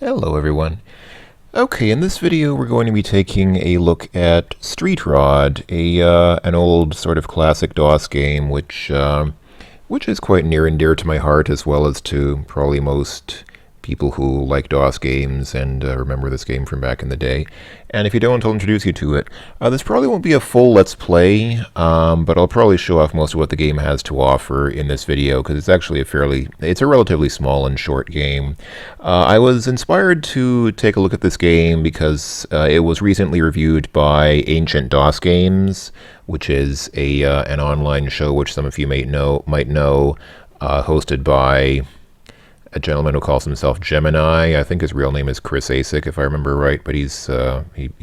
Hello everyone. Okay, in this video we're going to be taking a look at Street Rod, an old sort of classic DOS game which is quite near and dear to my heart, as well as to probably most people who like DOS games and remember this game from back in the day. And if you don't, I'll introduce you to it. This probably won't be a full Let's Play, but I'll probably show off most of what the game has to offer in this video, because it's actually it's a relatively small and short game. I was inspired to take a look at this game because it was recently reviewed by Ancient DOS Games, which is an online show which some of you might know, hosted by a gentleman who calls himself Gemini. I think his real name is Chris Asik, if I remember right, but he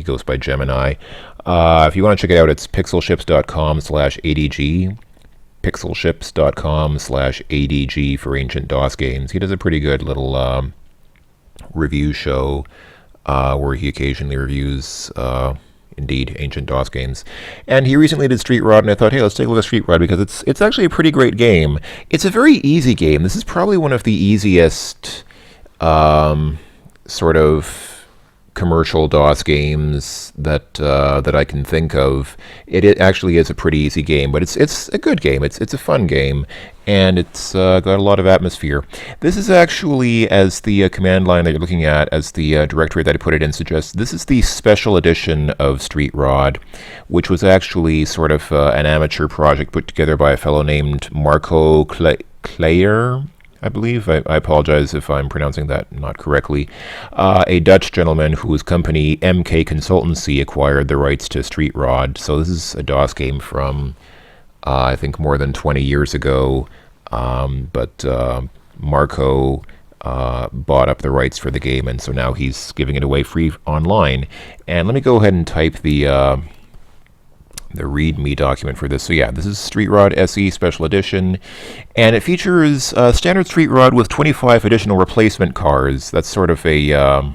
goes by Gemini. If you want to check it out, it's pixelships.com/adg. pixelships.com/adg for Ancient DOS Games. He does a pretty good little review show where he occasionally reviews indeed Ancient DOS games. And he recently did Street Rod, and I thought, hey, let's take a look at Street Rod because it's actually a pretty great game. It's a very easy game. This is probably one of the easiest sort of commercial DOS games that I can think of. It actually is a pretty easy game, but it's a good game. It's a fun game, and it's got a lot of atmosphere. This is actually, as the command line that you're looking at, as the directory that I put it in suggests, this is the special edition of Street Rod, which was actually sort of an amateur project put together by a fellow named Marco Kleyer, I believe. I apologize if I'm pronouncing that not correctly. A Dutch gentleman whose company MK Consultancy acquired the rights to Street Rod. So this is a DOS game from I think more than 20 years ago, but Marco bought up the rights for the game, and so now he's giving it away free online. And let me go ahead and type the README document for this. So yeah, this is Street Rod SE Special Edition, and it features standard Street Rod with 25 additional replacement cars. That's sort of it's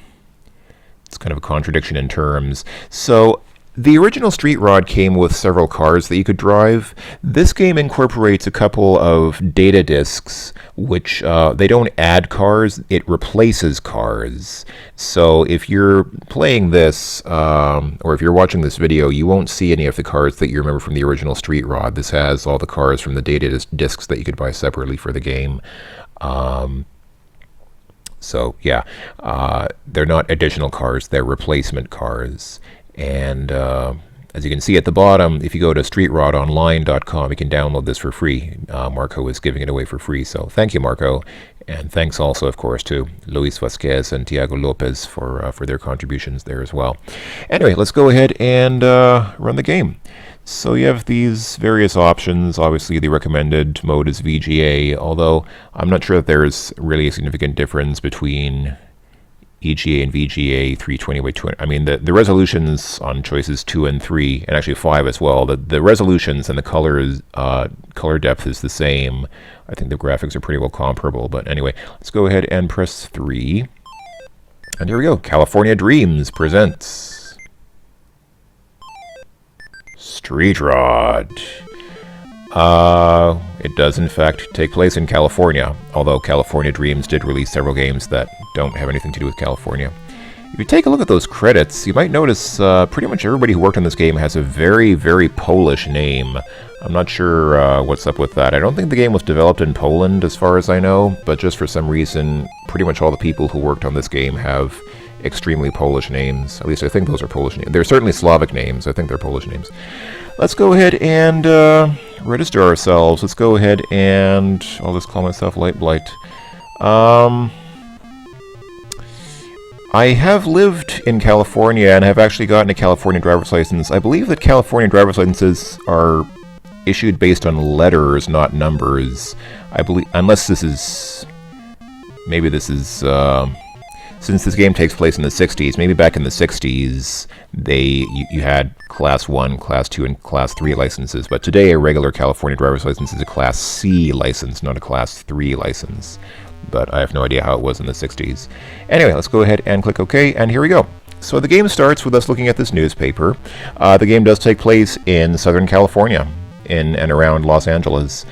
kind of a contradiction in terms. So the original Street Rod came with several cars that you could drive. This game incorporates a couple of data disks, which they don't add cars, it replaces cars. So if you're playing this, or if you're watching this video, you won't see any of the cars that you remember from the original Street Rod. This has all the cars from the data disks that you could buy separately for the game. So yeah, they're not additional cars, they're replacement cars. And as you can see at the bottom, if you go to streetrodonline.com, you can download this for free. Marco is giving it away for free, so thank you, Marco. And thanks also, of course, to Luis Vasquez and Tiago Lopez for their contributions there as well. Anyway, let's go ahead and run the game. So you have these various options. Obviously, the recommended mode is VGA, although I'm not sure that there's really a significant difference between EGA and VGA 320 by 20. I mean, the resolutions on choices 2 and 3, and actually 5 as well, the resolutions and the color depth is the same. I think the graphics are pretty well comparable, but anyway, let's go ahead and press 3. And here we go. California Dreams presents Street Rod. It does in fact take place in California, although California Dreams did release several games that don't have anything to do with California. If you take a look at those credits, you might notice pretty much everybody who worked on this game has a very, very Polish name. I'm not sure what's up with that. I don't think the game was developed in Poland, as far as I know, but just for some reason, pretty much all the people who worked on this game have extremely Polish names. At least I think those are Polish names. They're certainly Slavic names. I think they're Polish names. Let's go ahead and register ourselves. Let's go ahead and I'll just call myself Light Blight. I have lived in California and have actually gotten a California driver's license. I believe that California driver's licenses are issued based on letters, not numbers. I believe, unless this is, maybe this is, since this game takes place in the 60s, maybe back in the 60s, you had Class 1, Class 2, and Class 3 licenses, but today a regular California driver's license is a Class C license, not a Class 3 license. But I have no idea how it was in the 60s. Anyway, let's go ahead and click OK, and here we go. So the game starts with us looking at this newspaper. The game does take place in Southern California, in and around Los Angeles.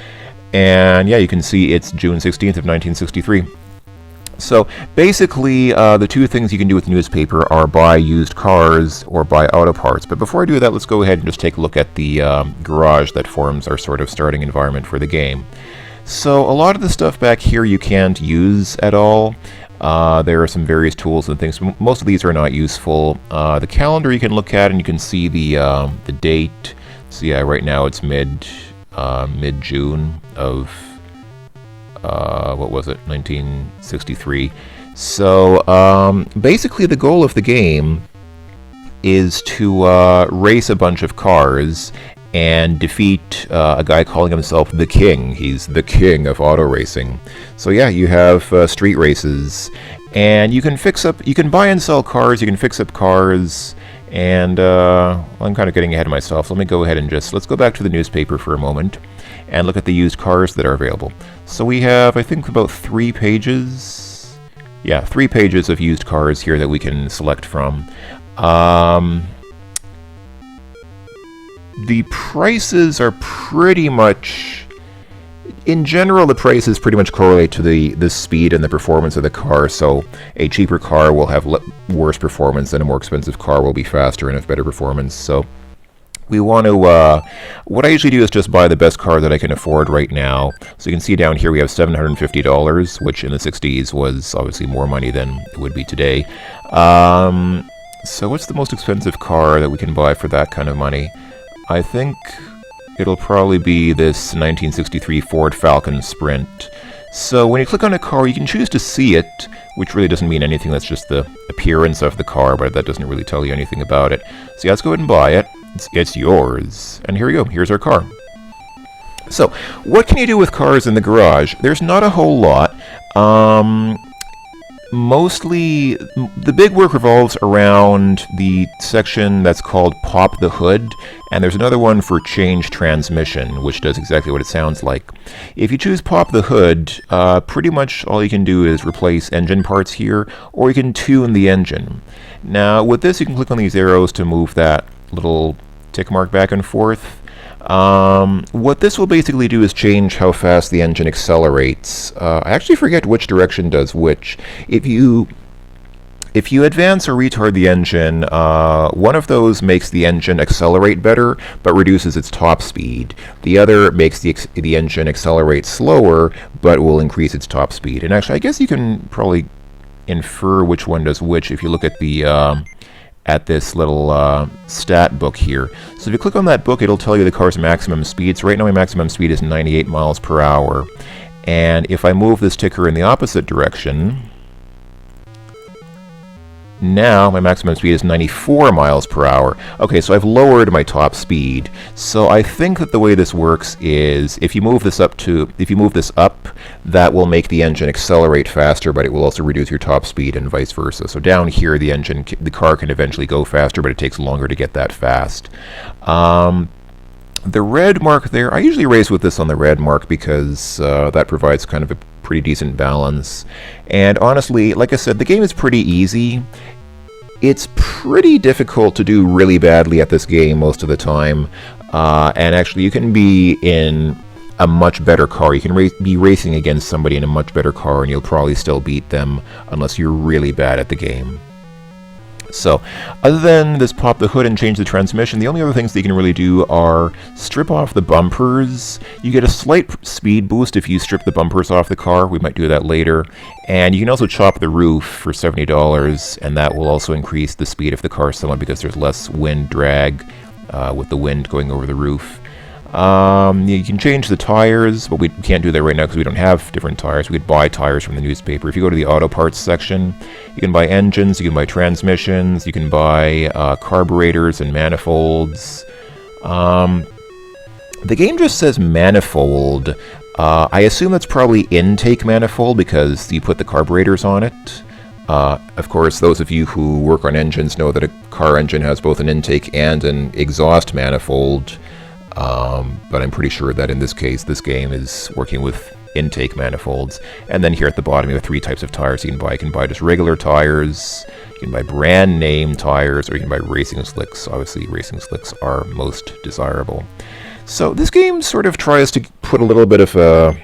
And yeah, you can see it's June 16th of 1963. So basically, the two things you can do with the newspaper are buy used cars or buy auto parts. But before I do that, let's go ahead and just take a look at the garage that forms our sort of starting environment for the game. So a lot of the stuff back here you can't use at all. There are some various tools and things. Most of these are not useful. The calendar you can look at and you can see the date. So yeah, right now it's mid-June of what was it, 1963. So basically the goal of the game is to race a bunch of cars and defeat a guy calling himself the King. He's the king of auto racing. So yeah, you have street races, and you can buy and sell cars, you can fix up cars, and well, I'm kind of getting ahead of myself, so let me go ahead and let's go back to the newspaper for a moment and look at the used cars that are available. So we have, I think, about 3 pages. Yeah, 3 pages of used cars here that we can select from. The prices are pretty much, in general, the prices pretty much correlate to the speed and the performance of the car. So a cheaper car will have worse performance, and a more expensive car will be faster and have better performance. So we want to, what I usually do is just buy the best car that I can afford right now. So you can see down here we have $750, which in the 60s was obviously more money than it would be today. So what's the most expensive car that we can buy for that kind of money? I think it'll probably be this 1963 Ford Falcon Sprint. So when you click on a car, you can choose to see it, which really doesn't mean anything. That's just the appearance of the car, but that doesn't really tell you anything about it. So yeah, let's go ahead and buy it. It's yours. And here we go. Here's our car. So what can you do with cars in the garage? There's not a whole lot. Mostly, the big work revolves around the section that's called Pop the Hood, and there's another one for Change Transmission, which does exactly what it sounds like. If you choose Pop the Hood, pretty much all you can do is replace engine parts here, or you can tune the engine. Now, with this, you can click on these arrows to move that little tick mark back and forth. What this will basically do is change how fast the engine accelerates. I actually forget which direction does which. If you advance or retard the engine, one of those makes the engine accelerate better, but reduces its top speed. The other makes the engine accelerate slower, but will increase its top speed. And actually, I guess you can probably infer which one does which if you look at the at this little stat book here. So if you click on that book, it'll tell you the car's maximum speed. So right now my maximum speed is 98 miles per hour. And if I move this ticker in the opposite direction, now my maximum speed is 94 miles per hour. Okay, so I've lowered my top speed. So I think that the way this works is if you move this up, that will make the engine accelerate faster, but it will also reduce your top speed and vice versa. So down here, the car can eventually go faster, but it takes longer to get that fast. The red mark there, I usually race with this on the red mark because that provides kind of a pretty decent balance. And honestly, like I said, the game is pretty easy. It's pretty difficult to do really badly at this game most of the time. And actually, you can be in a much better car. You can be racing against somebody in a much better car, and you'll probably still beat them unless you're really bad at the game. So, other than this pop the hood and change the transmission, the only other things that you can really do are strip off the bumpers. You get a slight speed boost if you strip the bumpers off the car. We might do that later. And you can also chop the roof for $70, and that will also increase the speed of the car somewhat because there's less wind drag with the wind going over the roof. You can change the tires, but we can't do that right now because we don't have different tires. We could buy tires from the newspaper. If you go to the auto parts section, you can buy engines, you can buy transmissions, you can buy carburetors and manifolds. The game just says manifold. I assume that's probably intake manifold because you put the carburetors on it. Of course, those of you who work on engines know that a car engine has both an intake and an exhaust manifold. But I'm pretty sure that in this case, this game is working with intake manifolds. And then here at the bottom, you have 3 types of tires you can buy. You can buy just regular tires, you can buy brand name tires, or you can buy racing slicks. Obviously, racing slicks are most desirable. So this game sort of tries to put a little bit of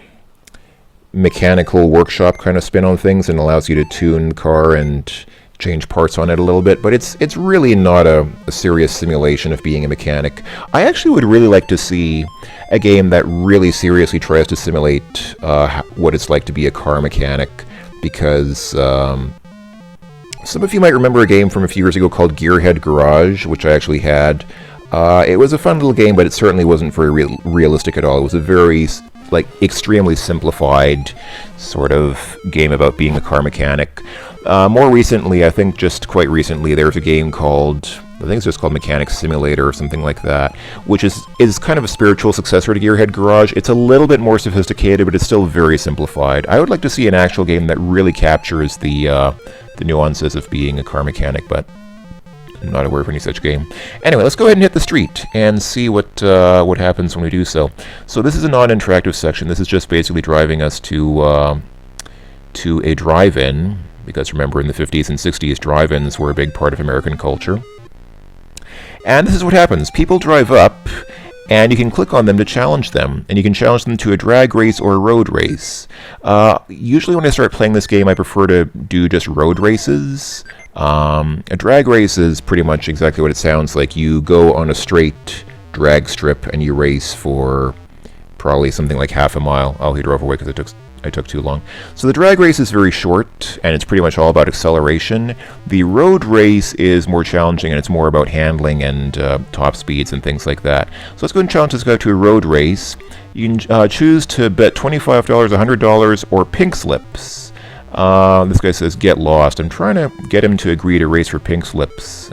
mechanical workshop kind of spin on things and allows you to tune the car and change parts on it a little bit, but it's really not a serious simulation of being a mechanic. I actually would really like to see a game that really seriously tries to simulate what it's like to be a car mechanic, because some of you might remember a game from a few years ago called Gearhead Garage, which I actually had. It was a fun little game, but it certainly wasn't very realistic at all. It was a very extremely simplified sort of game about being a car mechanic. More recently, I think just quite recently, there's a game called, I think it's just called Mechanic Simulator or something like that, which is kind of a spiritual successor to Gearhead Garage. It's a little bit more sophisticated, but it's still very simplified. I would like to see an actual game that really captures the nuances of being a car mechanic, but I'm not aware of any such game. Anyway, let's go ahead and hit the street and see what happens when we do so. So this is a non-interactive section. This is just basically driving us to a drive-in, because remember, in the 50s and 60s, drive-ins were a big part of American culture. And this is what happens. People drive up, and you can click on them to challenge them. And you can challenge them to a drag race or a road race. Usually when I start playing this game, I prefer to do just road races. A drag race is pretty much exactly what it sounds like. You go on a straight drag strip, and you race for probably something like half a mile. Oh, he drove away because I took too long. So the drag race is very short, and it's pretty much all about acceleration. The road race is more challenging, and it's more about handling and top speeds and things like that. So let's go and challenge this guy to a road race. You can choose to bet $25, $100, or pink slips. This guy says, get lost. I'm trying to get him to agree to race for pink slips.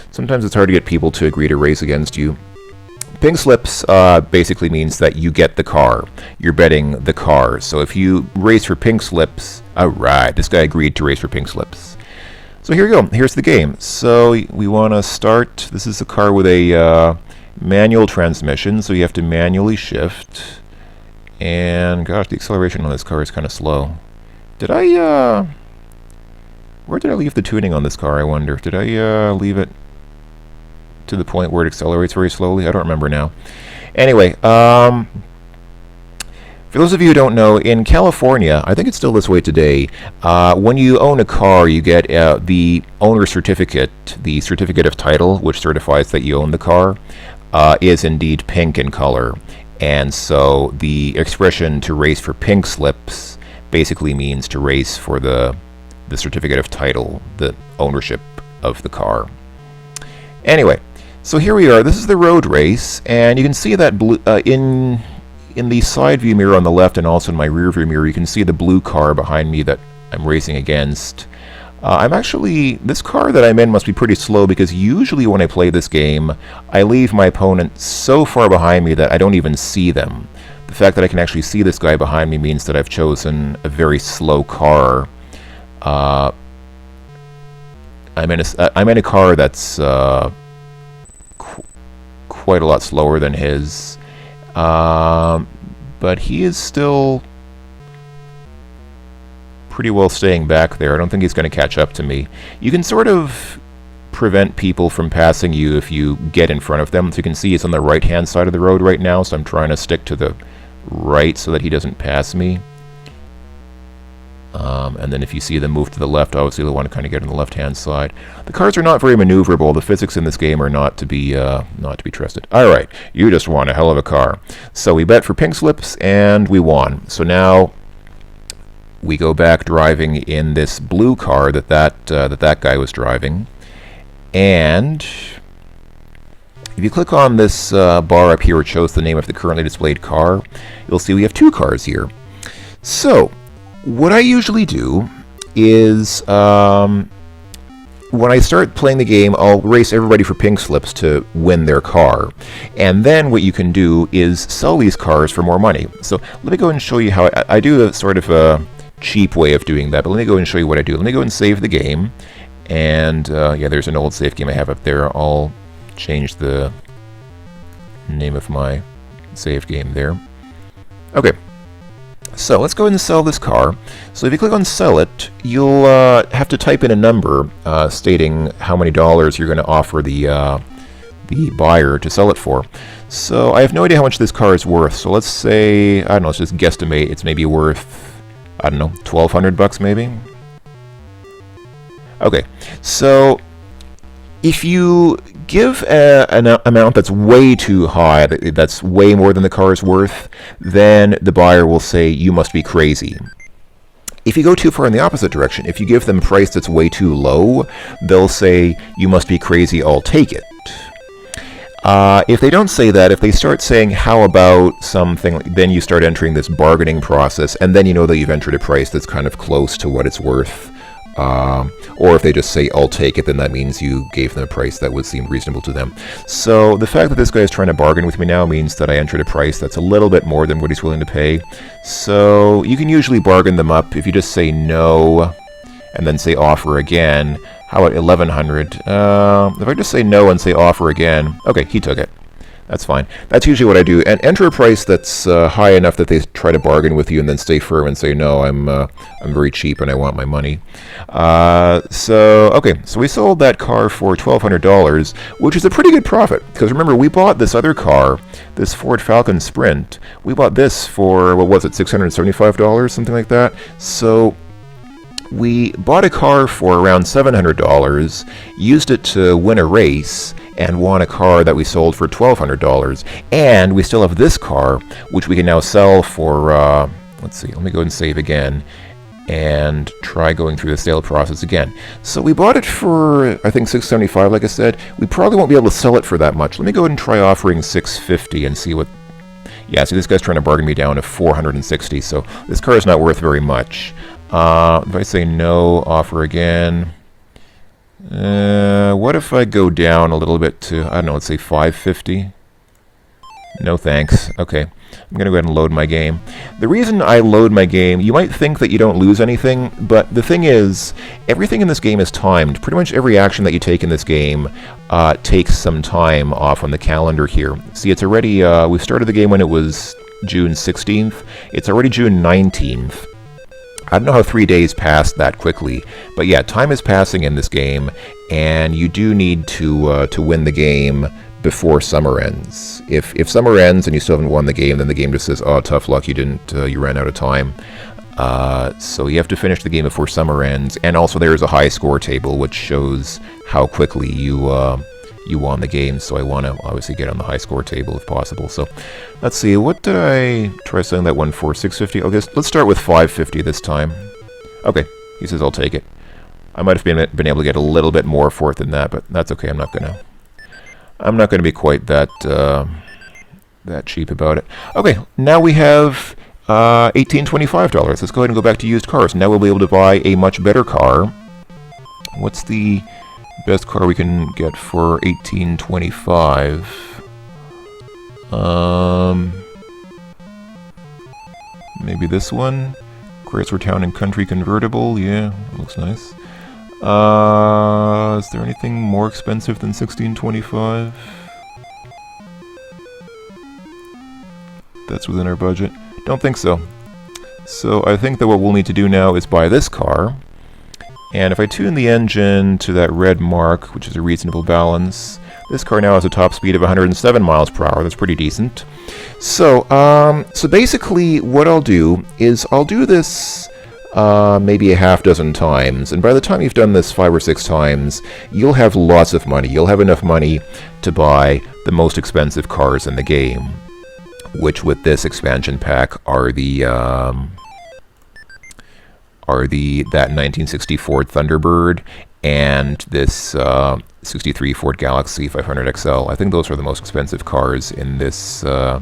Sometimes it's hard to get people to agree to race against you. Pink slips basically means that you get the car. You're betting the car. So if you race for pink slips, alright, this guy agreed to race for pink slips. So here we go. Here's the game. So we want to start. This is a car with a manual transmission, so you have to manually shift. And gosh, the acceleration on this car is kind of slow. Did I, where did I leave the tuning on this car, I wonder? Did I leave it to the point where it accelerates very slowly? I don't remember now. Anyway, for those of you who don't know, in California, I think it's still this way today, when you own a car, you get the owner certificate, the certificate of title, which certifies that you own the car, is indeed pink in color. And so the expression to race for pink slips basically means to race for the certificate of title, the ownership of the car. Anyway, so here we are. This is the road race, and you can see that blue in the side view mirror on the left, and also in my rear view mirror, you can see the blue car behind me that I'm racing against. This car that I'm in must be pretty slow, because usually when I play this game, I leave my opponent so far behind me that I don't even see them. The fact that I can actually see this guy behind me means that I've chosen a very slow car. I'm in a car that's quite a lot slower than his, but he is still pretty well staying back there. I don't think he's going to catch up to me. You can sort of prevent people from passing you if you get in front of them. So you can see he's on the right hand side of the road right now, so I'm trying to stick to the right so that he doesn't pass me. And then if you see them move to the left, obviously you'll want to kind of get on the left-hand side. The cars are not very maneuverable. The physics in this game are not to be trusted. All right, you just won a hell of a car. So we bet for pink slips, and we won. So now we go back driving in this blue car that guy was driving, and if you click on this bar up here, which shows the name of the currently displayed car, you'll see we have two cars here. So what I usually do is, when I start playing the game, I'll race everybody for pink slips to win their car. And then what you can do is sell these cars for more money. So let me go and show you how I do a sort of a cheap way of doing that, but let me go and show you what I do. Let me go and save the game. And yeah, there's an old save game I have up there. I'll change the name of my save game there. Okay. So let's go ahead and sell this car. So if you click on sell it, you'll have to type in a number stating how many dollars you're going to offer the the buyer to sell it for. So I have no idea how much this car is worth. So let's say, I don't know, let's just guesstimate it's maybe worth, I don't know, 1,200 bucks maybe? Okay, so if you give an amount that's way too high, that's way more than the car is worth, then the buyer will say, you must be crazy. If you go too far in the opposite direction, if you give them a price that's way too low, they'll say, you must be crazy, I'll take it. If they don't say that, if they start saying, how about something, then you start entering this bargaining process, and then you know that you've entered a price that's kind of close to what it's worth. Or if they just say, I'll take it, then that means you gave them a price that would seem reasonable to them. So the fact that this guy is trying to bargain with me now means that I entered a price that's a little bit more than what he's willing to pay. So you can usually bargain them up if you just say no, and then say offer again. How about 1,100? If I just say no and say offer again, okay, he took it. That's fine. That's usually what I do. And enter a price that's high enough that they try to bargain with you and then stay firm and say, no, I'm very cheap and I want my money. So we sold that car for $1,200, which is a pretty good profit. Because remember, we bought this other car, this Ford Falcon Sprint. We bought this for, what was it, $675, something like that. So we bought a car for around $700, used it to win a race, and won a car that we sold for $1,200. And we still have this car, which we can now sell for, let's see, let me go and save again, and try going through the sale process again. So we bought it for, I think, $675, like I said. We probably won't be able to sell it for that much. Let me go ahead and try offering $650 and see what... Yeah, see, this guy's trying to bargain me down to $460, so this car is not worth very much. If I say no, offer again... what if I go down a little bit to, I don't know, let's say $550? No thanks. Okay, I'm going to go ahead and load my game. The reason I load my game, you might think that you don't lose anything, but the thing is, everything in this game is timed. Pretty much every action that you take in this game takes some time off on the calendar here. See, it's already, we started the game when it was June 16th. It's already June 19th. I don't know how 3 days passed that quickly, but yeah, time is passing in this game, and you do need to win the game before summer ends. If summer ends and you still haven't won the game, then the game just says, "Oh, tough luck, you ran out of time." So you have to finish the game before summer ends, and also there is a high score table which shows how quickly you won the game. So I want to obviously get on the high score table if possible. So let's see, what did I try selling that one for? $650. Okay, let's start with $550 this time. Okay, he says I'll take it. I might have been able to get a little bit more for it than that, but that's okay. I'm not gonna be quite that cheap about it. Okay, now we have $1,825. Let's go ahead and go back to used cars. Now we'll be able to buy a much better car. What's the best car we can get for $1,825? Maybe this one? Chrysler Town and Country convertible. Yeah, looks nice. Is there anything more expensive than $1,625? That's within our budget. Don't think so. So I think that what we'll need to do now is buy this car. And if I tune the engine to that red mark, which is a reasonable balance, this car now has a top speed of 107 miles per hour. That's pretty decent. So, so basically what I'll do is I'll do this maybe a half dozen times, and by the time you've done this 5 or 6 times, you'll have lots of money. You'll have enough money to buy the most expensive cars in the game, which with this expansion pack are that 1960 Ford Thunderbird and this 63 Ford Galaxy 500 XL. I think those are the most expensive cars in this. Oh,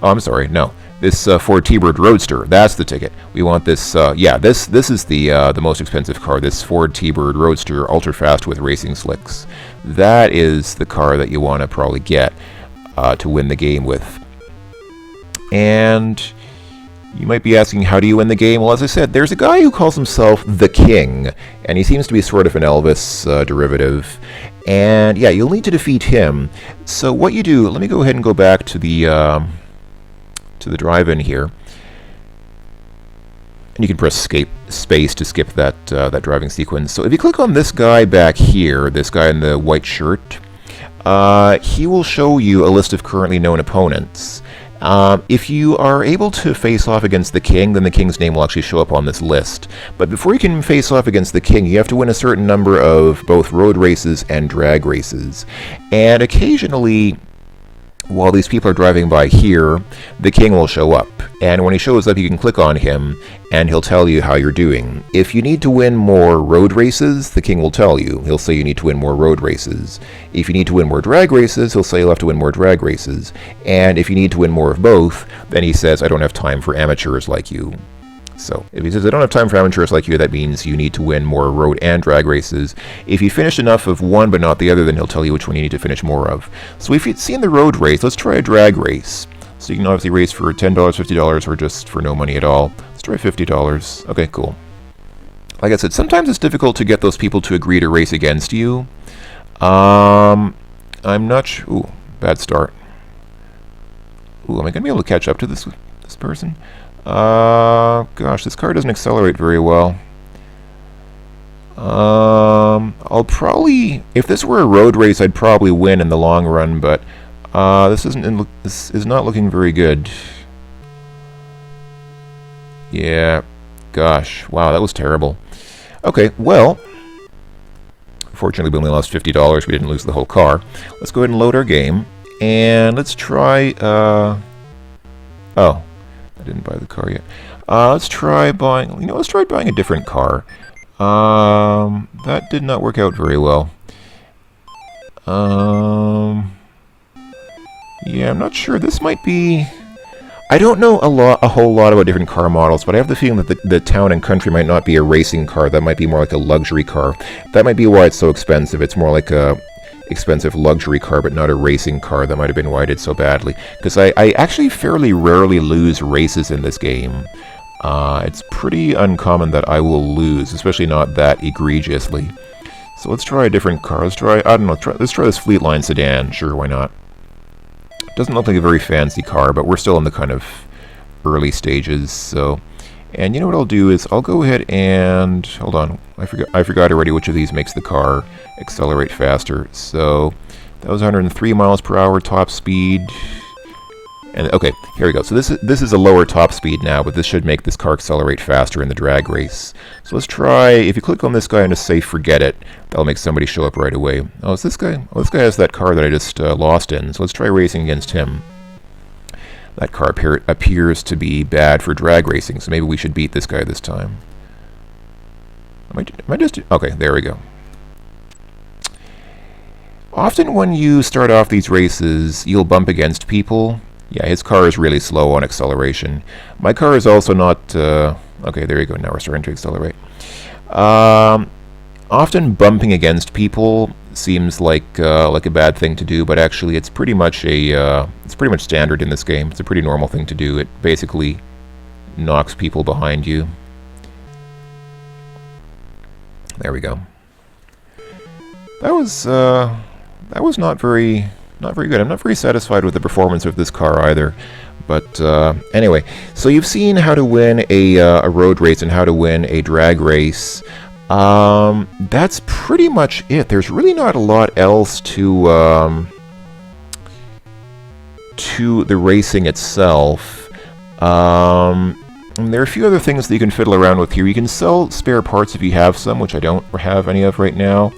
I'm sorry, no. This Ford T-Bird Roadster, that's the ticket. We want this, yeah, this is the most expensive car, this Ford T-Bird Roadster Ultra Fast with racing slicks. That is the car that you want to probably get to win the game with. And you might be asking, how do you win the game? Well, as I said, there's a guy who calls himself the King, and he seems to be sort of an Elvis derivative. And yeah, you'll need to defeat him. So what you do, let me go ahead and go back to the drive-in here. And you can press space to skip that driving sequence. So if you click on this guy back here, this guy in the white shirt, he will show you a list of currently known opponents. If you are able to face off against the king, then the king's name will actually show up on this list. But before you can face off against the king, you have to win a certain number of both road races and drag races. And occasionally, while these people are driving by here, the king will show up. And when he shows up, you can click on him, and he'll tell you how you're doing. If you need to win more road races, the king will tell you. He'll say you need to win more road races. If you need to win more drag races, he'll say you'll have to win more drag races. And if you need to win more of both, then he says, I don't have time for amateurs like you. So, if he says, I don't have time for amateurs like you, that means you need to win more road and drag races. If you finish enough of one but not the other, then he'll tell you which one you need to finish more of. So if you've seen the road race, let's try a drag race. So you can obviously race for $10, $50, or just for no money at all. Let's try $50. Okay, cool. Like I said, sometimes it's difficult to get those people to agree to race against you. I'm not sure. Ooh, bad start. Ooh, am I going to be able to catch up to this person? Gosh, this car doesn't accelerate very well. I'll probably, if this were a road race, I'd probably win in the long run, but this is not looking very good. Yeah, gosh, wow, that was terrible. Okay, well, fortunately we only lost $50. We didn't lose the whole car. Let's go ahead and load our game, and let's try, oh. I didn't buy the car yet. Let's try buying, let's try buying a different car. That did not work out very well. Yeah, I'm not sure. This might be, I don't know a whole lot about different car models, but I have the feeling that the Town and Country might not be a racing car. That might be more like a luxury car. That might be why it's so expensive. It's more like a expensive luxury car, but not a racing car. That might have been why I did so badly. Because I actually fairly rarely lose races in this game. It's pretty uncommon that I will lose, especially not that egregiously. So let's try a different car. Let's try, I don't know, let's try this Fleetline sedan. Sure, why not? Doesn't look like a very fancy car, but we're still in the kind of early stages, so... And you know what I'll do is I'll go ahead and, hold on, I forgot already which of these makes the car accelerate faster. So that was 103 miles per hour top speed. And okay, here we go. So this is a lower top speed now, but this should make this car accelerate faster in the drag race. So let's try, if you click on this guy and just say forget it, that'll make somebody show up right away. Oh, it's this guy? Oh, this guy has that car that I just lost in, so let's try racing against him. That car appears to be bad for drag racing, so maybe we should beat this guy this time. Am I just... Okay, there we go. Often when you start off these races, you'll bump against people. Yeah, his car is really slow on acceleration. My car is also not... okay, there you go, now we're starting to accelerate. Often bumping against people seems like a bad thing to do, but actually it's pretty much standard in this game. It's a pretty normal thing to do. It basically knocks people behind you. There we go. That was not very good. I'm not very satisfied with the performance of this car either. But anyway, so you've seen how to win a road race and how to win a drag race. That's pretty much it. There's really not a lot else to the racing itself. There are a few other things that you can fiddle around with here. You can sell spare parts if you have some, which I don't have any of right now.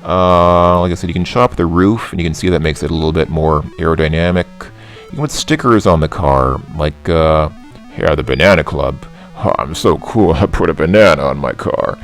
Like I said, you can chop the roof, and you can see that makes it a little bit more aerodynamic. You can put stickers on the car, like, here, the Banana Club. Oh, I'm so cool, I put a banana on my car.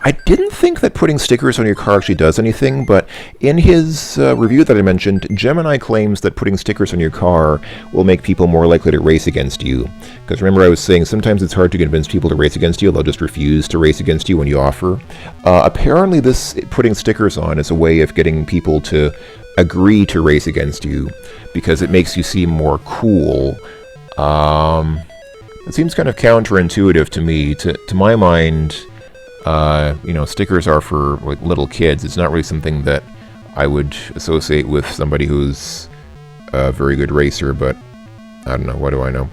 I didn't think that putting stickers on your car actually does anything, but in his review that I mentioned, Gemini claims that putting stickers on your car will make people more likely to race against you. Because remember I was saying sometimes it's hard to convince people to race against you, they'll just refuse to race against you when you offer. Apparently this putting stickers on is a way of getting people to agree to race against you, because it makes you seem more cool. It seems kind of counterintuitive to me. To my mind, you know, stickers are for like little kids. It's not really something that I would associate with somebody who's a very good racer, but I don't know, what do I know?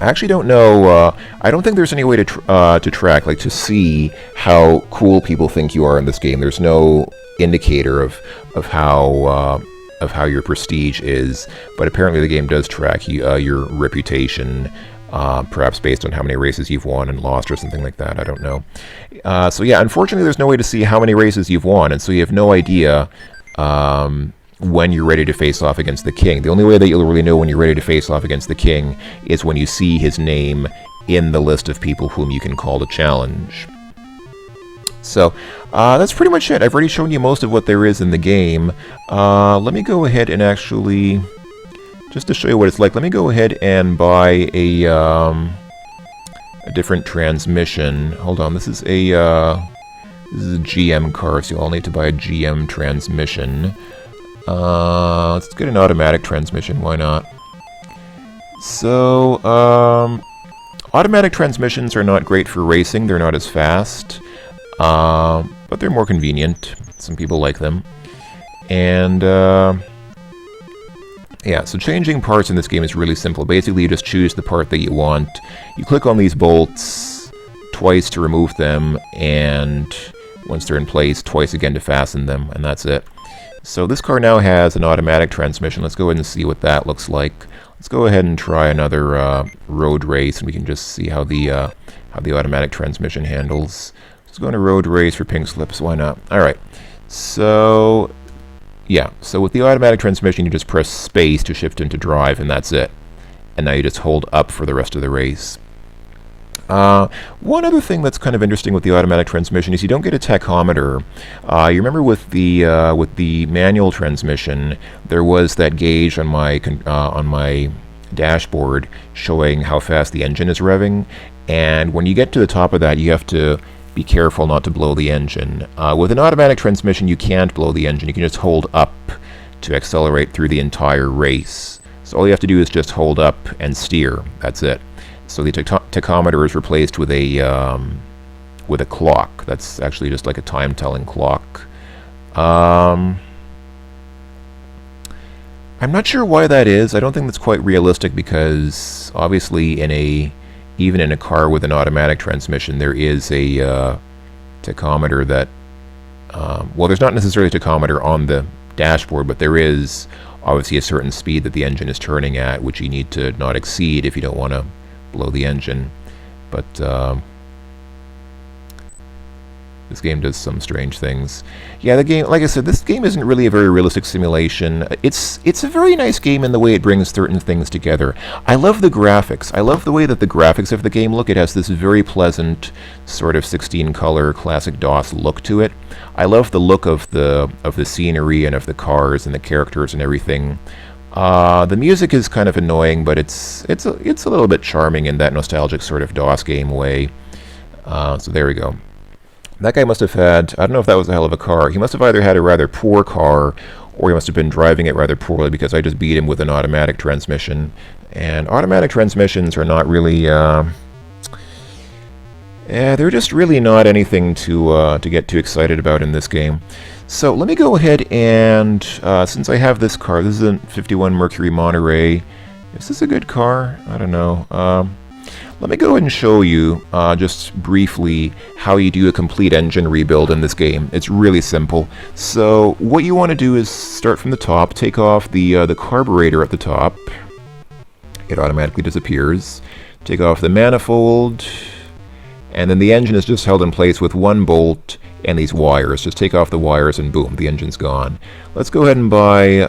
I actually don't know. I don't think there's any way to track, like to see how cool people think you are in this game. There's no indicator of how your prestige is, but apparently the game does track your reputation, perhaps based on how many races you've won and lost or something like that. I don't know. So yeah, unfortunately, there's no way to see how many races you've won, and so you have no idea when you're ready to face off against the king. The only way that you'll really know when you're ready to face off against the king is when you see his name in the list of people whom you can call to challenge. So, that's pretty much it. I've already shown you most of what there is in the game. Let me go ahead and actually, just to show you what it's like, let me go ahead and buy a different transmission. Hold on, this is a GM car, so you'll need to buy a GM transmission. Let's get an automatic transmission, why not? So, automatic transmissions are not great for racing, they're not as fast, but they're more convenient. Some people like them. And, yeah, so changing parts in this game is really simple. Basically, you just choose the part that you want. You click on these bolts twice to remove them, and once they're in place, twice again to fasten them, and that's it. So this car now has an automatic transmission. Let's go ahead and see what that looks like. Let's go ahead and try another road race, and we can just see how the automatic transmission handles. Let's go into road race for pink slips. Why not? All right. So yeah. So with the automatic transmission, you just press space to shift into drive, and that's it. And now you just hold up for the rest of the race. One other thing that's kind of interesting with the automatic transmission is you don't get a tachometer. You remember with the manual transmission, there was that gauge on my dashboard showing how fast the engine is revving, and when you get to the top of that, you have to be careful not to blow the engine. With an automatic transmission, you can't blow the engine. You can just hold up to accelerate through the entire race. So all you have to do is just hold up and steer. That's it. So the tachometer is replaced with a clock. That's actually just like a time-telling clock. I'm not sure why that is. I don't think that's quite realistic because obviously even in a car with an automatic transmission, there is a tachometer that well, there's not necessarily a tachometer on the dashboard, but there is obviously a certain speed that the engine is turning at, which you need to not exceed if you don't want to blow the engine. But this game does some strange things. Yeah, the game, like I said, this game isn't really a very realistic simulation. It's a very nice game in the way it brings certain things together. I love the graphics. I love the way that the graphics of the game look. It has this very pleasant sort of 16-color classic DOS look to it. I love the look of the scenery and of the cars and the characters and everything. The music is kind of annoying, but it's a little bit charming in that nostalgic sort of DOS game way. So there we go. That guy must have had, I don't know if that was a hell of a car. He must have either had a rather poor car, or he must have been driving it rather poorly, because I just beat him with an automatic transmission. And automatic transmissions are not really, they're just really not anything to get too excited about in this game. So let me go ahead and, since I have this car, this is a 51 Mercury Monterey. Is this a good car? I don't know. Let me go ahead and show you, just briefly, how you do a complete engine rebuild in this game. It's really simple. So what you want to do is start from the top, take off the carburetor at the top. It automatically disappears. Take off the manifold, and then the engine is just held in place with one bolt and these wires. Just take off the wires and boom, the engine's gone. Let's go ahead and buy,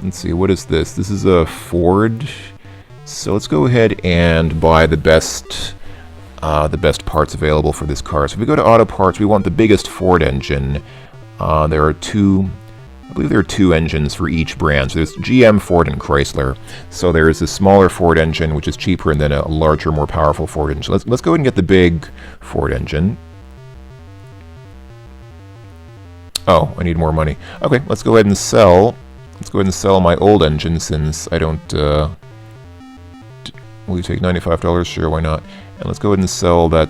let's see, what is this? This is a Ford. So let's go ahead and buy the best parts available for this car. So if we go to auto parts, we want the biggest Ford engine. There are two, I believe there are two engines for each brand. So there's GM, Ford, and Chrysler. So there's a smaller Ford engine, which is cheaper, and then a larger, more powerful Ford engine. Let's go ahead and get the big Ford engine. Oh, I need more money. Okay, let's go ahead and sell. Let's go ahead and sell my old engine since I don't. Will you take $95? Sure, why not? And let's go ahead and sell that.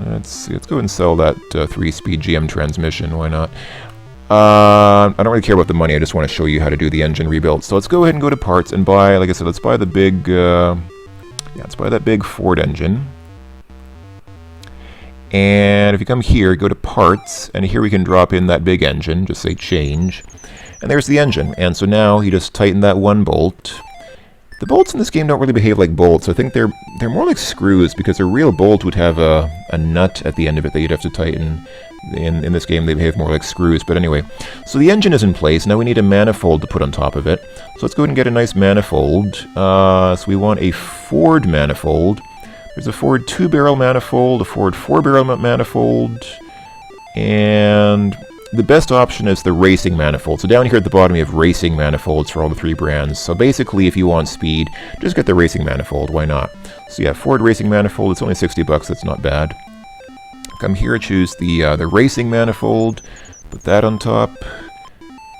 Let's see. Let's go ahead and sell that 3-speed GM transmission. Why not? I don't really care about the money, I just want to show you how to do the engine rebuild. So let's go ahead and go to parts and buy, like I said, let's buy the big, let's buy that big Ford engine. And if you come here, go to parts, and here we can drop in that big engine, just say change. And there's the engine. And so now you just tighten that one bolt. The bolts in this game don't really behave like bolts. I think they're more like screws, because a real bolt would have a nut at the end of it that you'd have to tighten. In this game, they behave more like screws. But anyway, so the engine is in place. Now we need a manifold to put on top of it. So let's go ahead and get a nice manifold. So we want a Ford manifold. There's a Ford 2-barrel manifold, a Ford 4-barrel manifold, and the best option is the racing manifold. So down here at the bottom, you have racing manifolds for all the 3 brands. So basically, if you want speed, just get the racing manifold. Why not? So yeah, Ford racing manifold. It's only 60 bucks. That's not bad. Come here, choose the racing manifold. Put that on top.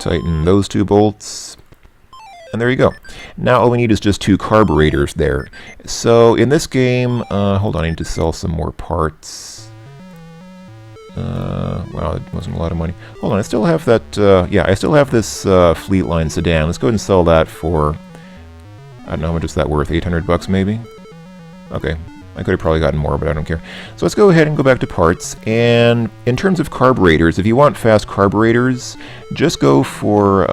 Tighten those 2 bolts. And there you go. Now all we need is just 2 carburetors there. So in this game, hold on, I need to sell some more parts. Wow, that wasn't a lot of money. Hold on, I still have that, yeah, I still have this Fleet Line sedan. Let's go ahead and sell that for, I don't know, how much is that worth? 800 bucks maybe? Okay, I could have probably gotten more, but I don't care. So let's go ahead and go back to parts. And in terms of carburetors, if you want fast carburetors, just go for,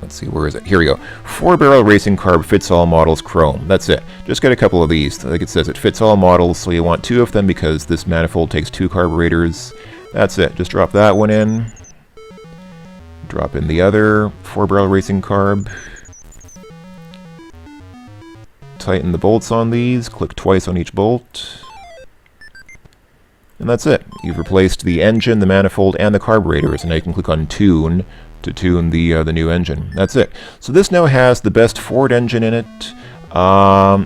let's see, where is it? Here we go. 4-barrel racing carb fits all models chrome. That's it. Just get a couple of these. Like it says, it fits all models, so you want 2 of them because this manifold takes 2 carburetors. That's it. Just drop that one in. Drop in the other 4-barrel racing carb. Tighten the bolts on these. Click twice on each bolt. And that's it. You've replaced the engine, the manifold, and the carburetors. And now you can click on Tune to tune the new engine. That's it. So this now has the best Ford engine in it.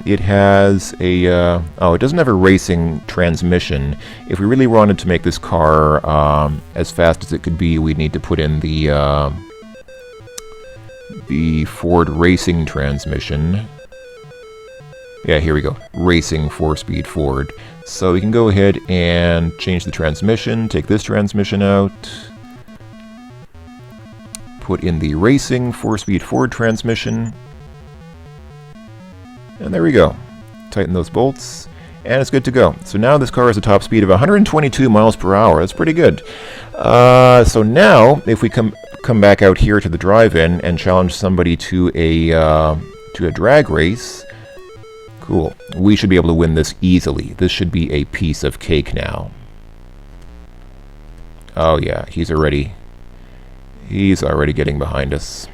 It has a it doesn't have a racing transmission. If we really wanted to make this car as fast as it could be, we'd need to put in the Ford racing transmission. Yeah, here we go. Racing 4-speed Ford. So we can go ahead and change the transmission, take this transmission out, put in the racing 4-speed Ford transmission, and there we go. Tighten those bolts, and it's good to go. So now this car has a top speed of 122 miles per hour. That's pretty good. So now, if we come back out here to the drive-in and challenge somebody to a drag race, cool. We should be able to win this easily. This should be a piece of cake now. Oh yeah, he's already getting behind us.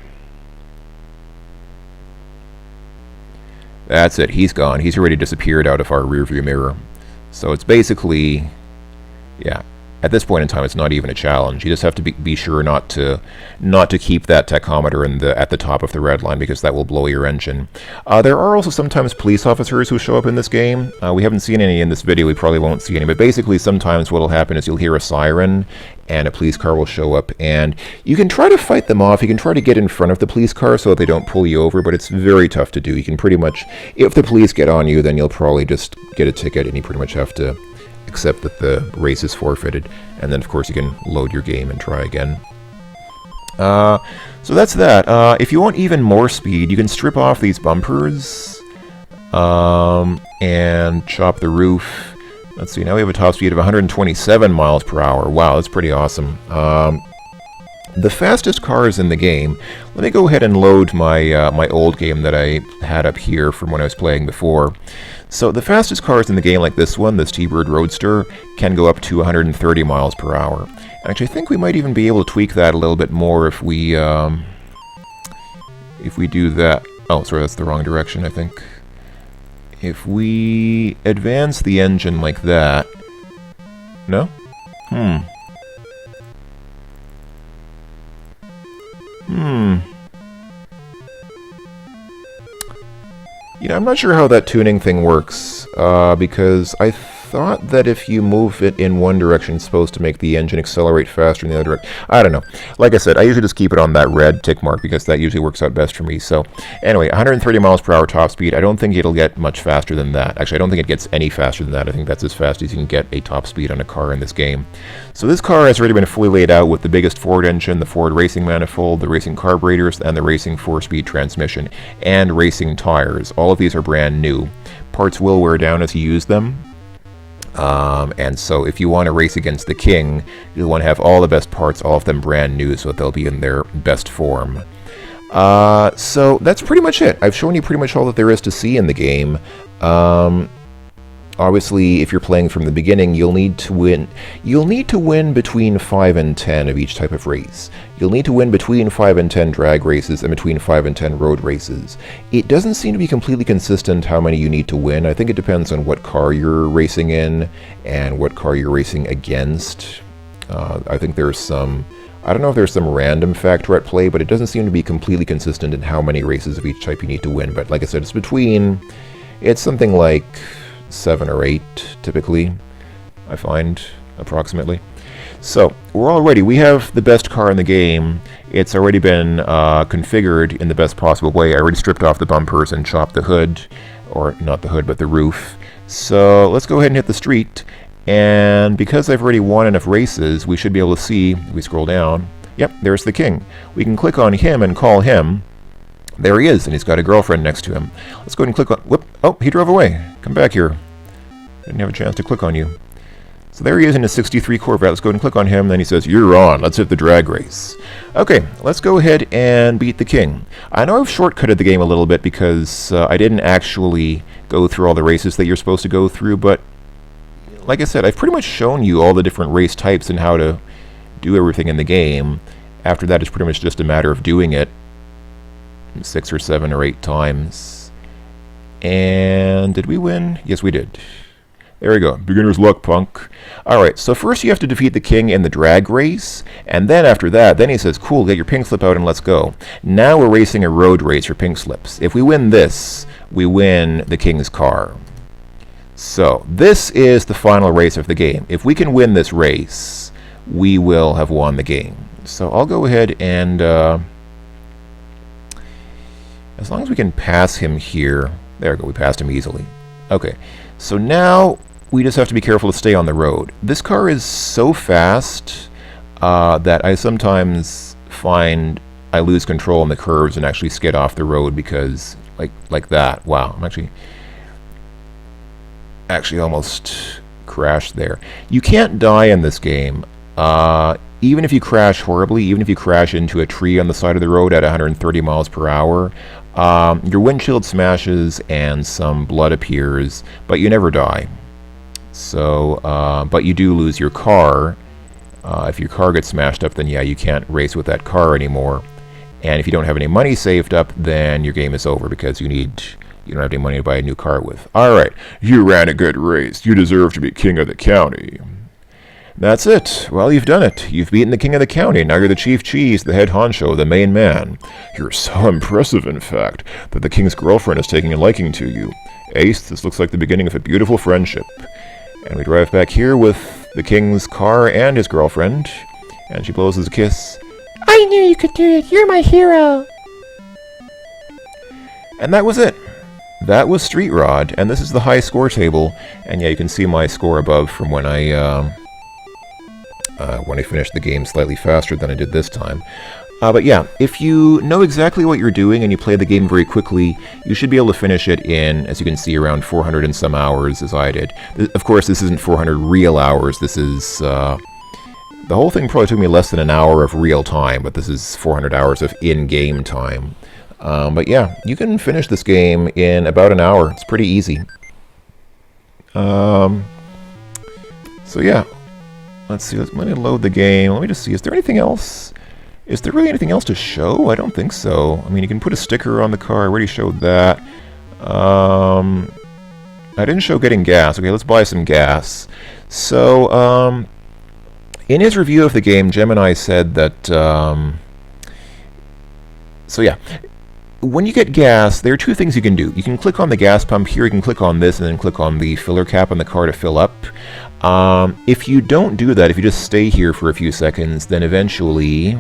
That's it, he's gone. He's already disappeared out of our rearview mirror. So it's basically, yeah, at this point in time, it's not even a challenge. You just have to be sure not to keep that tachometer at the top of the red line, because that will blow your engine. There are also sometimes police officers who show up in this game. We haven't seen any in this video. We probably won't see any. But basically, sometimes what will happen is you'll hear a siren, and a police car will show up, and you can try to fight them off. You can try to get in front of the police car so that they don't pull you over, but it's very tough to do. You can pretty much, if the police get on you, then you'll probably just get a ticket, and you pretty much have to accept that the race is forfeited, and then of course you can load your game and try again. So that's that. If you want even more speed, you can strip off these bumpers and chop the roof. Let's see, now we have a top speed of 127 miles per hour. Wow, that's pretty awesome. The fastest cars in the game, let me go ahead and load my my old game that I had up here from when I was playing before. So the fastest cars in the game, like this one, this T-Bird Roadster, can go up to 130 miles per hour. Actually, I think we might even be able to tweak that a little bit more if we do that. Oh, sorry, that's the wrong direction, I think. If we advance the engine like that... No? You know, I'm not sure how that tuning thing works, because I thought that if you move it in one direction, it's supposed to make the engine accelerate faster in the other direction. I don't know. Like I said, I usually just keep it on that red tick mark because that usually works out best for me. So anyway, 130 miles per hour top speed. I don't think it'll get much faster than that. Actually, I don't think it gets any faster than that. I think that's as fast as you can get a top speed on a car in this game. So this car has already been fully laid out with the biggest Ford engine, the Ford racing manifold, the racing carburetors, and the racing 4-speed transmission, and racing tires. All of these are brand new. Parts will wear down as you use them. And so if you want to race against the king, you'll want to have all the best parts, all of them brand new, so that they'll be in their best form. So that's pretty much it. I've shown you pretty much all that there is to see in the game. Obviously, if you're playing from the beginning, you'll need to win. You'll need to win between 5 and 10 of each type of race. You'll need to win between 5 and 10 drag races and between 5 and 10 road races. It doesn't seem to be completely consistent how many you need to win. I think it depends on what car you're racing in and what car you're racing against. I think there's some... I don't know if there's some random factor at play, but it doesn't seem to be completely consistent in how many races of each type you need to win. But like I said, it's between... It's something like 7 or 8, typically, I find, approximately. So, we have the best car in the game. It's already been configured in the best possible way. I already stripped off the bumpers and chopped the hood, or not the hood, but the roof. So, let's go ahead and hit the street. And because I've already won enough races, we should be able to see, if we scroll down, yep, there's the king. We can click on him and call him. There he is, and he's got a girlfriend next to him. Let's go ahead and click on... Whoop! Oh, he drove away. Come back here. Didn't have a chance to click on you. So there he is in his 63 Corvette. Let's go ahead and click on him. Then he says, "You're on. Let's hit the drag race." Okay, let's go ahead and beat the king. I know I've shortcutted the game a little bit because I didn't actually go through all the races that you're supposed to go through, but like I said, I've pretty much shown you all the different race types and how to do everything in the game. After that, it's pretty much just a matter of doing it 6 or 7 or 8 times. And did we win? Yes, we did. There we go. Beginner's luck, punk. Alright, so first you have to defeat the king in the drag race, and then after that, then he says, "Cool, get your pink slip out and let's go." Now we're racing a road race for pink slips. If we win this, we win the king's car. So, this is the final race of the game. If we can win this race, we will have won the game. So I'll go ahead and... as long as we can pass him here... There we go, we passed him easily. Okay, so now we just have to be careful to stay on the road. This car is so fast that I sometimes find I lose control in the curves and actually skid off the road because, like that. Wow, I'm actually almost crashed there. You can't die in this game. Even if you crash horribly, even if you crash into a tree on the side of the road at 130 miles per hour, your windshield smashes and some blood appears, but you never die. So, but you do lose your car. If your car gets smashed up, then yeah, you can't race with that car anymore. And if you don't have any money saved up, then your game is over because you don't have any money to buy a new car with. Alright, you ran a good race. You deserve to be king of the county. That's it. Well, you've done it. You've beaten the king of the county. Now you're the chief cheese, the head honcho, the main man. You're so impressive, in fact, that the king's girlfriend is taking a liking to you. Ace, this looks like the beginning of a beautiful friendship. And we drive back here with the king's car and his girlfriend. And she blows us a kiss. I knew you could do it. You're my hero. And that was it. That was Street Rod, and this is the high score table. And yeah, you can see my score above from when I finished the game slightly faster than I did this time. But yeah, if you know exactly what you're doing and you play the game very quickly, you should be able to finish it in, as you can see, around 400 and some hours, as I did. Of course, this isn't 400 real hours. This is... the whole thing probably took me less than an hour of real time, but this is 400 hours of in-game time. But yeah, you can finish this game in about an hour. It's pretty easy. So yeah. Let's see, let me load the game. Let me just see, is there anything else? Is there really anything else to show? I don't think so. I mean, you can put a sticker on the car. I already showed that. I didn't show getting gas. Okay, let's buy some gas. So, in his review of the game, Gemini said that... so yeah, when you get gas, there are two things you can do. You can click on the gas pump here, you can click on this, and then click on the filler cap on the car to fill up. If you don't do that, if you just stay here for a few seconds, then eventually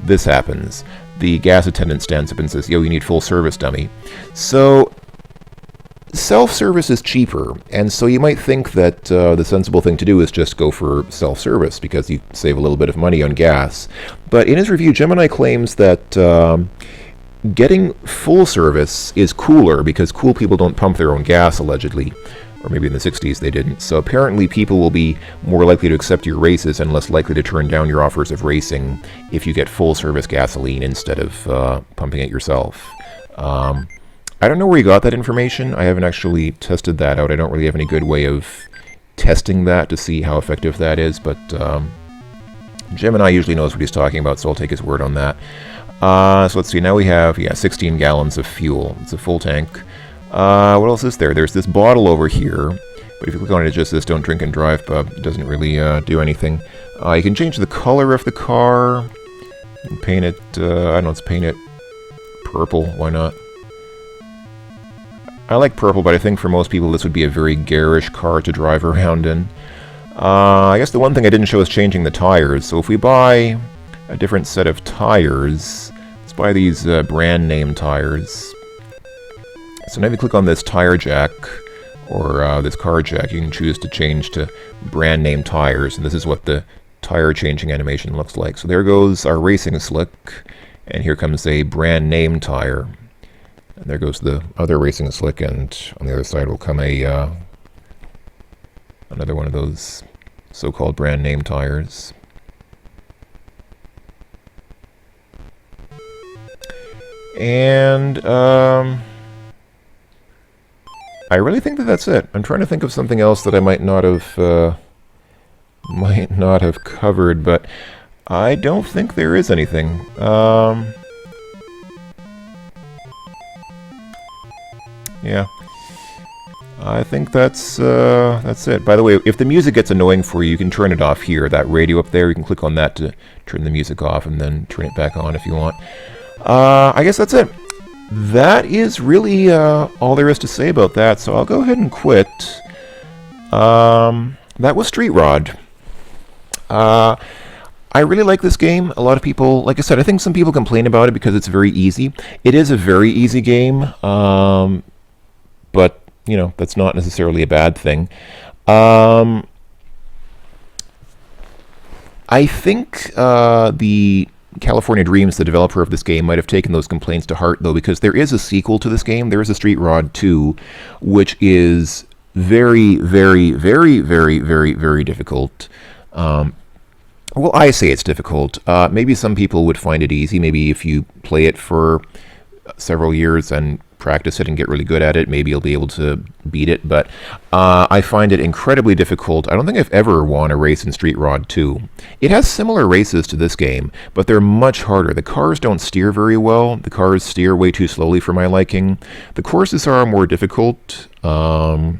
this happens. The gas attendant stands up and says, yo, you need full service, dummy. So self-service is cheaper, and so you might think that the sensible thing to do is just go for self-service because you save a little bit of money on gas. But in his review, Gemini claims that getting full service is cooler because cool people don't pump their own gas, allegedly. Or maybe in the 60s they didn't. So apparently people will be more likely to accept your races and less likely to turn down your offers of racing if you get full service gasoline instead of pumping it yourself. I don't know where you got that information. I haven't actually tested that out. I don't really have any good way of testing that to see how effective that is, but Gemini usually knows what he's talking about, so I'll take his word on that. So let's see, now we have 16 gallons of fuel. It's a full tank. What else is there? There's this bottle over here, but if you click on it, it's just this don't drink and drive bub. It doesn't really do anything. You can change the color of the car. You can paint it, I don't know, let's paint it purple. Why not? I like purple, but I think for most people this would be a very garish car to drive around in. I guess the one thing I didn't show is changing the tires. So if we buy a different set of tires, let's buy these brand name tires. So now if you click on this tire jack, or this car jack, you can choose to change to brand name tires, and this is what the tire changing animation looks like. So there goes our racing slick, and here comes a brand name tire. And there goes the other racing slick, and on the other side will come a another one of those so-called brand name tires. And I really think that that's it. I'm trying to think of something else that I might not have covered, but I don't think there is anything. Yeah, I think that's it. By the way, if the music gets annoying for you, you can turn it off here. That radio up there, you can click on that to turn the music off and then turn it back on if you want. I guess that's it. That is really all there is to say about that, so I'll go ahead and quit. That was Street Rod. I really like this game. A lot of people, like I said, I think some people complain about it because it's very easy. It is a very easy game, but, you know, that's not necessarily a bad thing. I think the California Dreams, the developer of this game, might have taken those complaints to heart, though, because there is a sequel to this game. There is a Street Rod 2, which is very, very, very, very, very, very difficult. Well, I say it's difficult. Maybe some people would find it easy. Maybe if you play it for several years and practice it and get really good at it, maybe you'll be able to beat it. But I find it incredibly difficult. I don't think I've ever won a race in Street Rod 2. It has similar races to this game, but they're much harder. The cars don't steer very well. The cars steer way too slowly for my liking. The courses are more difficult. And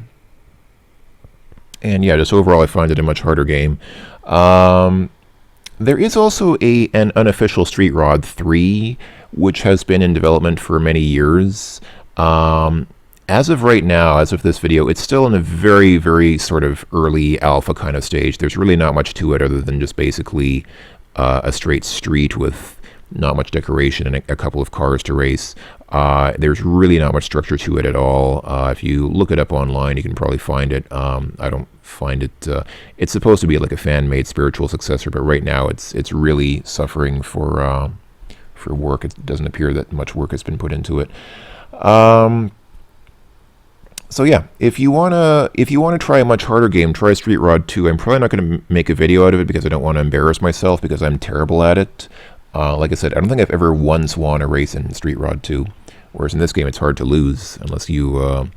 yeah, just overall I find it a much harder game. There is also an unofficial Street Rod 3, which has been in development for many years. As of right now, as of this video, it's still in a very, very sort of early alpha kind of stage. There's really not much to it other than just basically a straight street with not much decoration and a couple of cars to race. There's really not much structure to it at all. If you look it up online, you can probably find it. I don't find it. It's supposed to be like a fan-made spiritual successor, but right now it's really suffering for work. It doesn't appear that much work has been put into it. So yeah, if you wanna try a much harder game, try Street Rod 2. I'm probably not going to make a video out of it because I don't want to embarrass myself because I'm terrible at it. Like I said, I don't think I've ever once won a race in Street Rod 2. Whereas in this game, it's hard to lose unless you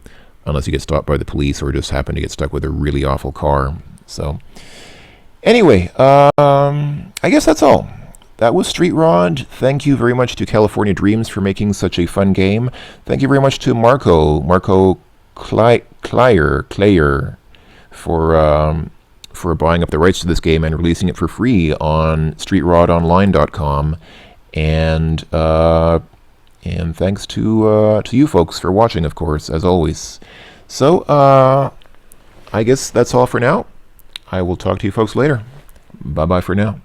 get stopped by the police or just happen to get stuck with a really awful car. So anyway, I guess that's all. That was Street Rod. Thank you very much to California Dreams for making such a fun game. Thank you very much to Marco Clayer for buying up the rights to this game and releasing it for free on StreetRodOnline.com. And thanks to you folks for watching, of course, as always. So I guess that's all for now. I will talk to you folks later. Bye-bye for now.